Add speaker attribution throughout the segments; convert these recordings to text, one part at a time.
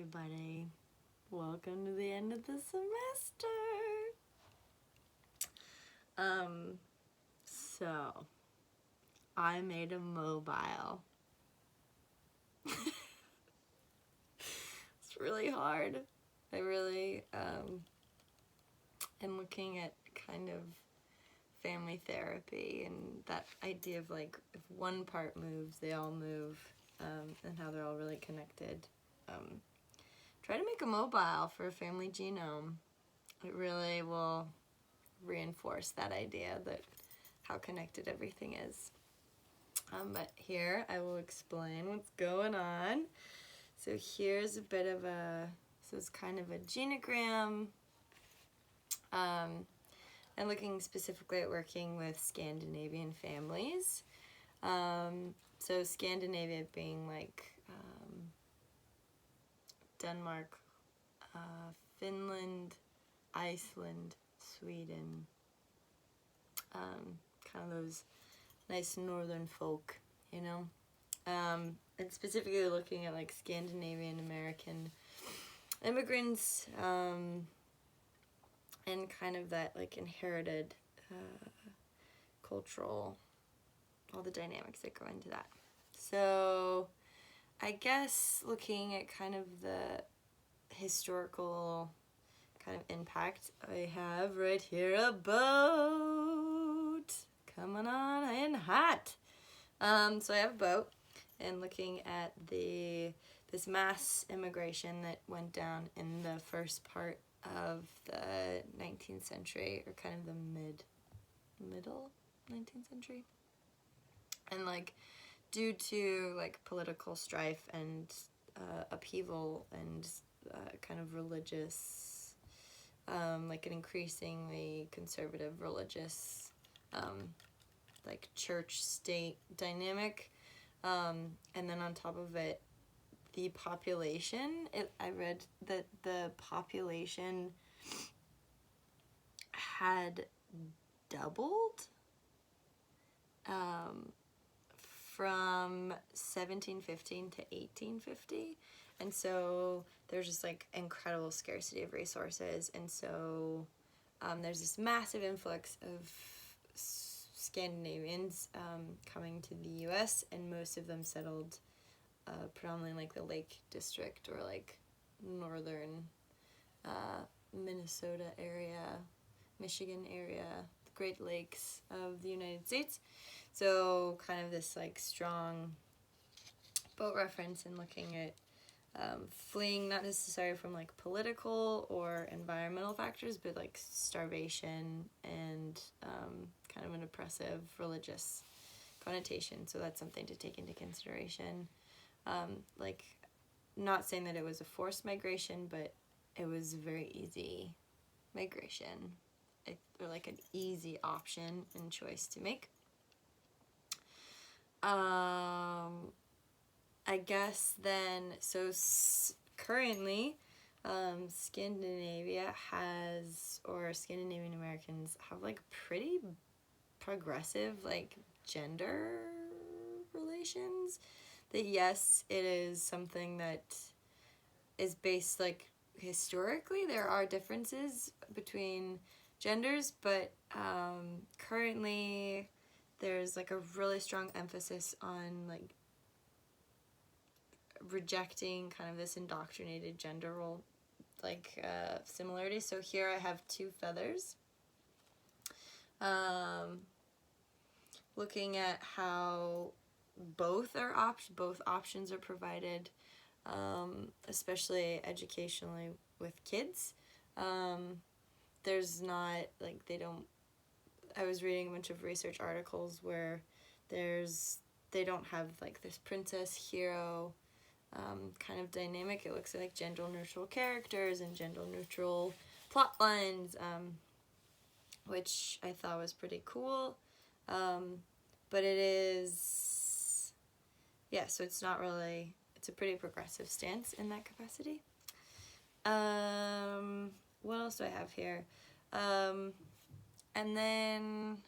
Speaker 1: everybody. Welcome to the end of the semester. So I made a mobile. It's really hard. I really am looking at kind of family therapy and that idea of like if one part moves, they all move, and how they're all really connected. Try to make a mobile for a family genome. It really will reinforce that idea that how connected everything is. But here I will explain what's going on. So here's a bit of so it's kind of a genogram, and looking specifically at working with Scandinavian families. So Scandinavia being like Denmark, Finland, Iceland, Sweden, kind of those nice northern folk, you know? And specifically looking at like Scandinavian American immigrants, and kind of that like inherited cultural, all the dynamics that go into that. So I guess looking at kind of the historical kind of impact, I have right here a boat coming on in hot. So I have a boat, and looking at this mass immigration that went down in the first part of the 19th century, or kind of the middle 19th century, and like due to like political strife and upheaval and kind of religious, like an increasingly conservative religious, like church-state dynamic, and then on top of it, the population. I read that the population had doubled from 1715 to 1850, and so there's just like incredible scarcity of resources, and so there's this massive influx of Scandinavians coming to the US, and most of them settled predominantly like the Lake District or like northern Minnesota area, Michigan area, the Great Lakes of the United States. So kind of this like strong boat reference and looking at fleeing not necessarily from like political or environmental factors, but like starvation and kind of an oppressive religious connotation. So that's something to take into consideration. Like, not saying that it was a forced migration, but it was a very easy migration, or like an easy option and choice to make. I guess then, so currently, Scandinavia has, or Scandinavian Americans have like pretty progressive like gender relations. That yes, it is something that is based like historically there are differences between genders, but currently there's like a really strong emphasis on like rejecting kind of this indoctrinated gender role like similarity. So here I have two feathers, looking at how both options are provided, especially educationally with kids. There's not like I was reading a bunch of research articles where they don't have like this princess hero kind of dynamic. It looks like gender neutral characters and gender neutral plot lines, which I thought was pretty cool. But it is, yeah, so it's not really, it's a pretty progressive stance in that capacity. What else do I have here? And then,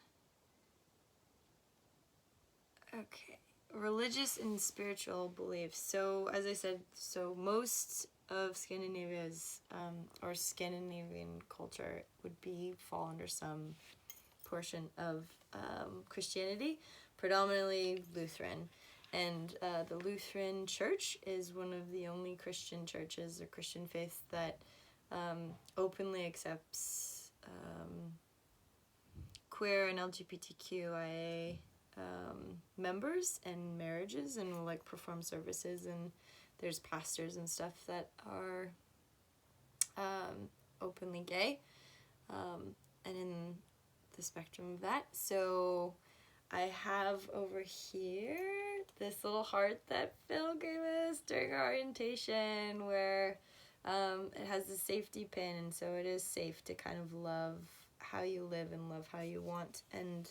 Speaker 1: okay, religious and spiritual beliefs. So as I said, so most of Scandinavia's or Scandinavian culture would fall under some portion of Christianity, predominantly Lutheran. And the Lutheran Church is one of the only Christian churches or Christian faiths that openly accepts queer and LGBTQIA members and marriages, and will like perform services, and there's pastors and stuff that are openly gay, and in the spectrum of that. So I have over here this little heart that Phil gave us during our orientation, where it has the safety pin, and so it is safe to kind of love how you live and love how you want. And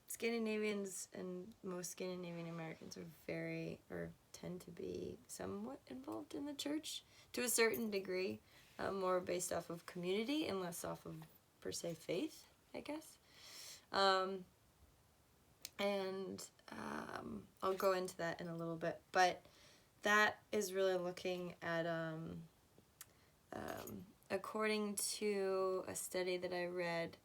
Speaker 1: Scandinavians and most Scandinavian Americans are tend to be somewhat involved in the church to a certain degree, more based off of community and less off of per se faith, I guess. I'll go into that in a little bit, but that is really looking at according to a study that I read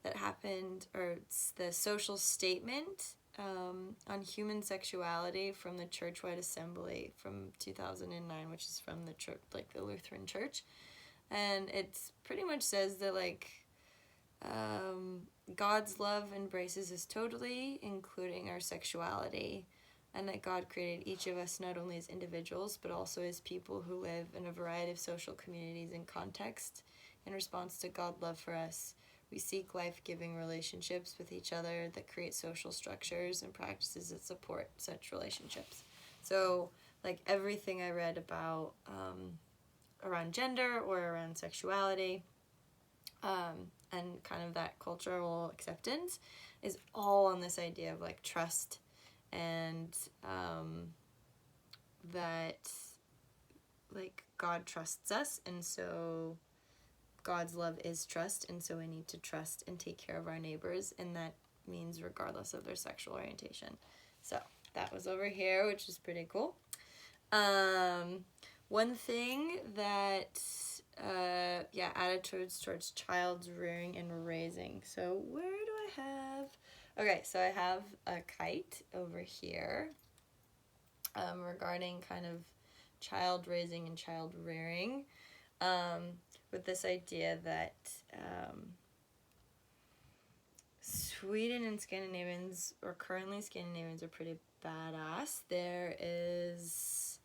Speaker 1: that happened, or it's the social statement on human sexuality from the Churchwide Assembly from 2009, which is from the church, like the Lutheran Church, and it pretty much says that like God's love embraces us totally, including our sexuality, and that God created each of us not only as individuals, but also as people who live in a variety of social communities and contexts. In response to God's love for us, we seek life-giving relationships with each other that create social structures and practices that support such relationships. So, like, everything I read about around gender or around sexuality, and kind of that cultural acceptance is all on this idea of like trust, and that like God trusts us, and so God's love is trust, and so we need to trust and take care of our neighbors, and that means regardless of their sexual orientation. So that was over here, which is pretty cool. One thing that attitudes towards child rearing and raising. So where do I have? Okay, so I have a kite over here regarding kind of child raising and child rearing, with this idea that Sweden and Scandinavians, or currently Scandinavians, are pretty badass. There is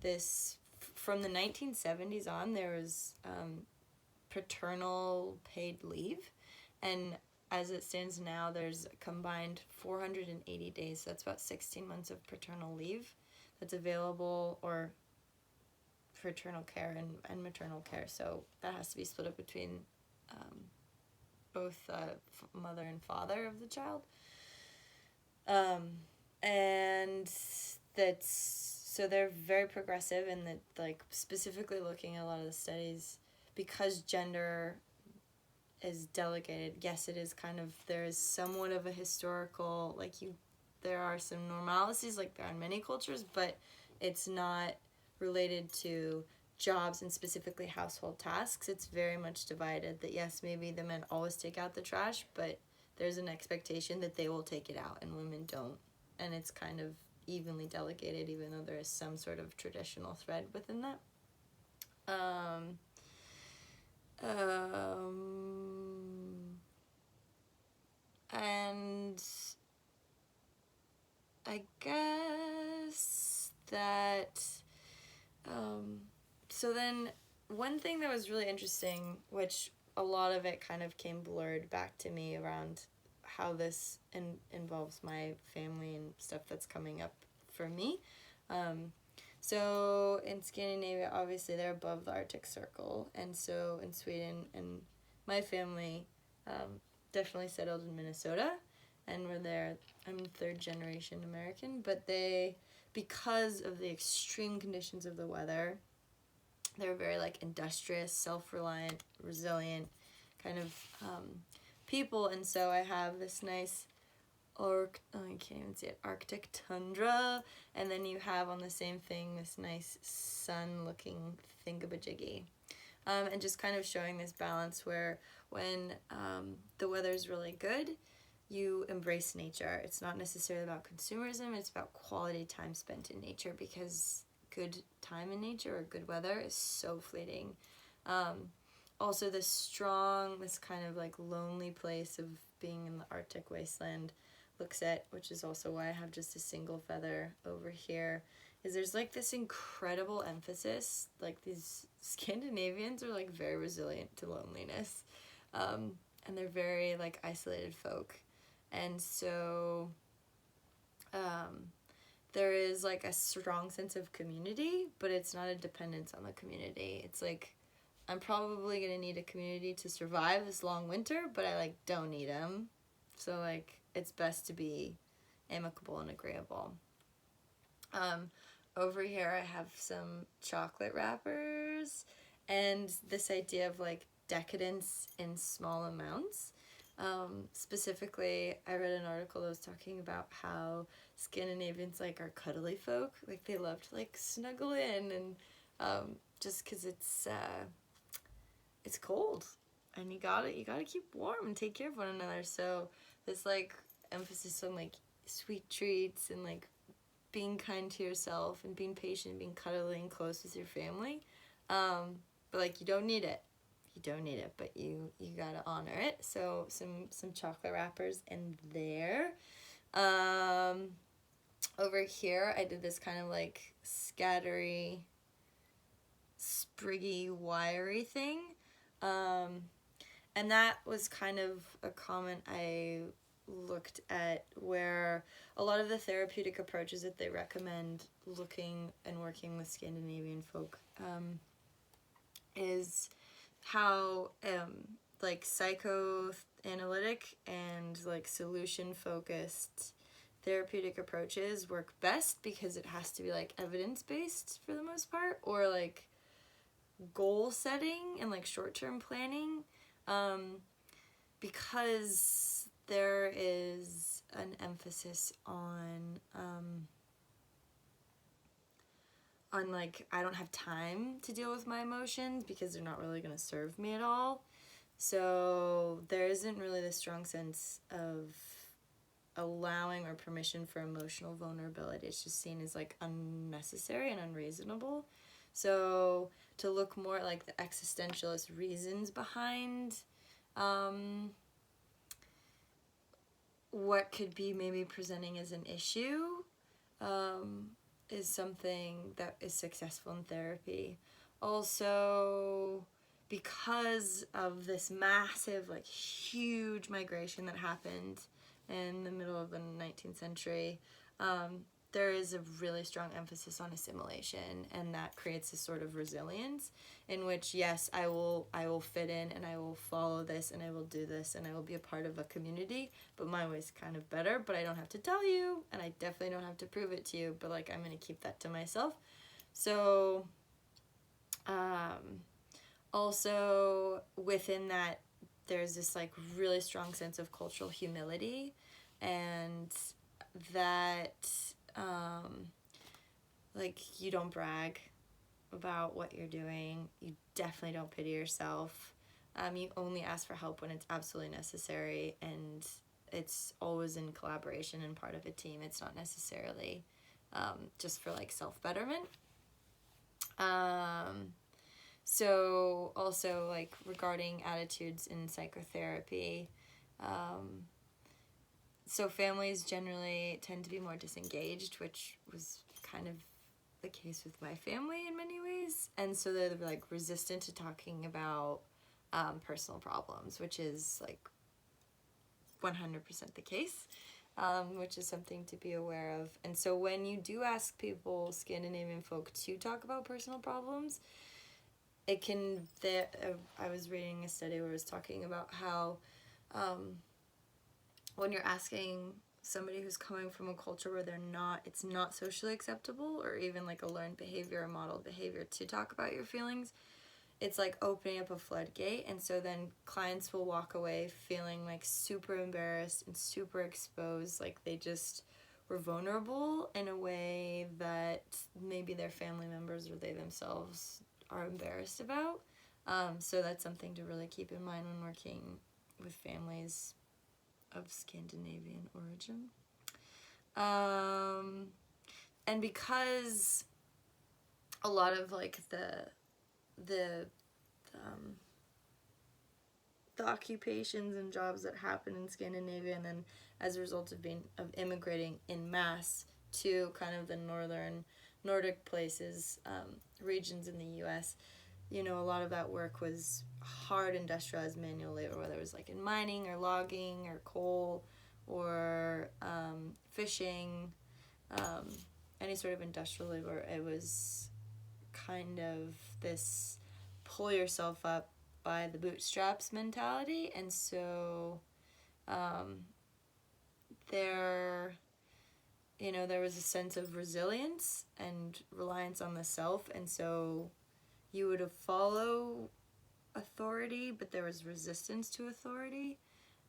Speaker 1: this, from the 1970s on, there was paternal paid leave, and as it stands now, there's a combined 480 days, so that's about 16 months of paternal leave that's available, or paternal care and maternal care, so that has to be split up between both mother and father of the child. And so they're very progressive, and that like specifically looking at a lot of the studies, because gender is delegated, yes, it is kind of, there is somewhat of a historical, like there are some normalities like there are in many cultures, but it's not related to jobs and specifically household tasks. It's very much divided, that yes, maybe the men always take out the trash, but there's an expectation that they will take it out and women don't, and it's kind of evenly delegated, even though there is some sort of traditional thread within that. And I guess that so then one thing that was really interesting, which a lot of it kind of came blurred back to me around how this involves my family and stuff that's coming up for me. So in Scandinavia, obviously they're above the Arctic Circle, and so in Sweden, and my family definitely settled in Minnesota, and we're there. I'm third generation American, but because of the extreme conditions of the weather, they're very like industrious, self-reliant, resilient kind of people, and so I have this nice I can't even say it, Arctic tundra, and then you have on the same thing this nice sun-looking thingamajiggy. And just kind of showing this balance where when the weather's really good, you embrace nature. It's not necessarily about consumerism, it's about quality time spent in nature, because good time in nature or good weather is so fleeting. Also this kind of like lonely place of being in the Arctic wasteland looks at, which is also why I have just a single feather over here, is there's like this incredible emphasis, like these Scandinavians are like very resilient to loneliness, and they're very like isolated folk, and so there is like a strong sense of community, but it's not a dependence on the community. It's like, I'm probably gonna need a community to survive this long winter, but I like don't need them, so like it's best to be amicable and agreeable. Over here I have some chocolate wrappers and this idea of like decadence in small amounts. Specifically, I read an article that was talking about how Scandinavians like are cuddly folk, like they love to like snuggle in, and just because it's cold and you gotta keep warm and take care of one another. So this like emphasis on like sweet treats and like being kind to yourself and being patient, being cuddly and close with your family. But like you don't need it, but you gotta honor it. So some chocolate wrappers in there. Over here I did this kind of like scattery, spriggy, wiry thing. And that was kind of a comment I looked at, where a lot of the therapeutic approaches that they recommend looking and working with Scandinavian folk is how like psychoanalytic and like solution focused therapeutic approaches work best, because it has to be like evidence-based for the most part, or like goal setting and like short-term planning, because there is an emphasis on like I don't have time to deal with my emotions because they're not really going to serve me at all. So there isn't really the strong sense of allowing or permission for emotional vulnerability. It's just seen as like unnecessary and unreasonable. So to look more at like the existentialist reasons behind what could be maybe presenting as an issue is something that is successful in therapy. Also, because of this massive, like huge migration that happened in the middle of the 19th century, there is a really strong emphasis on assimilation, and that creates a sort of resilience in which, yes, I will fit in and I will follow this and I will do this and I will be a part of a community, but my way's kind of better, but I don't have to tell you and I definitely don't have to prove it to you, but like I'm going to keep that to myself. So also within that there's this like really strong sense of cultural humility, and that like you don't brag about what you're doing, you definitely don't pity yourself, you only ask for help when it's absolutely necessary, and it's always in collaboration and part of a team. It's not necessarily just for like self-betterment. So also like regarding attitudes in psychotherapy, so families generally tend to be more disengaged, which was kind of the case with my family in many ways, and so they're like resistant to talking about personal problems, which is like 100% the case, which is something to be aware of. And so when you do ask people, Scandinavian folk, to talk about personal problems, it can, I was reading a study where it was talking about how when you're asking somebody who's coming from a culture where it's not socially acceptable or even like a learned behavior or modeled behavior to talk about your feelings, it's like opening up a floodgate, and so then clients will walk away feeling like super embarrassed and super exposed, like they just were vulnerable in a way that maybe their family members or they themselves are embarrassed about. So that's something to really keep in mind when working with families of Scandinavian origin. And because a lot of like the occupations and jobs that happen in Scandinavia, and then as a result of immigrating in mass to kind of the Nordic places, regions in the U.S., you know, a lot of that work was hard industrialized manual labor, whether it was like in mining or logging or coal or fishing, any sort of industrial labor. It was kind of this pull yourself up by the bootstraps mentality, and so there was a sense of resilience and reliance on the self, and so you would follow authority, but there was resistance to authority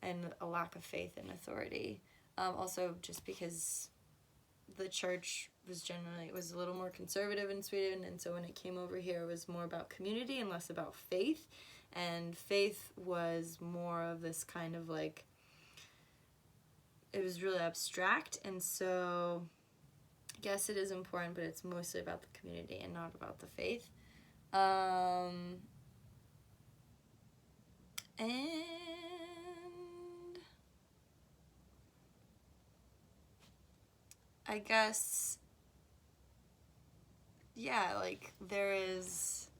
Speaker 1: and a lack of faith in authority. Also, just because the church was a little more conservative in Sweden, and so when it came over here, it was more about community and less about faith. And faith was more of this kind of like, it was really abstract, and so yes, it is important, but it's mostly about the community and not about the faith. And I guess, yeah, like there is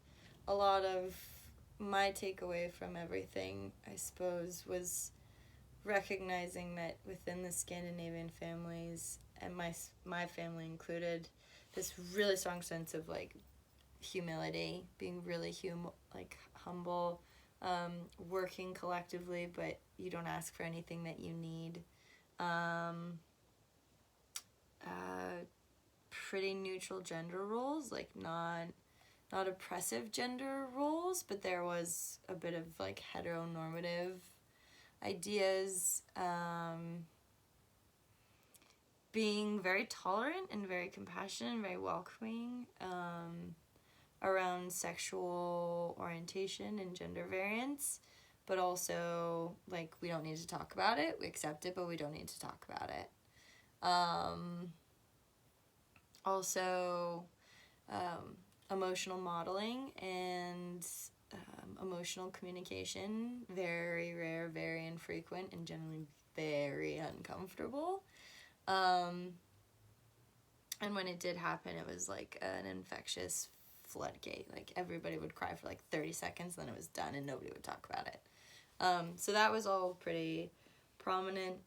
Speaker 1: a lot of my takeaway from everything, I suppose, was recognizing that within the Scandinavian families, and my family included, this really strong sense of like humility, being really humble, working collectively, but you don't ask for anything that you need. Pretty neutral gender roles, like not oppressive gender roles, but there was a bit of like heteronormative ideas. Being very tolerant and very compassionate and very welcoming around sexual orientation and gender variance, but also like we don't need to talk about it. We accept it, but we don't need to talk about it. Also, emotional modeling and emotional communication, very rare, very infrequent, and generally very uncomfortable. And when it did happen, it was like an infectious floodgate. Like everybody would cry for like 30 seconds, then it was done and nobody would talk about it. So that was all pretty prominent.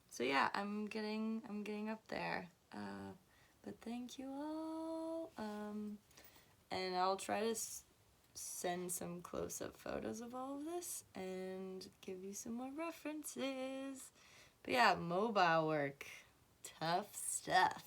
Speaker 1: So yeah, I'm getting up there. But thank you all. And I'll try to send some close-up photos of all of this and give you some more references. But yeah, mobile work. Tough stuff.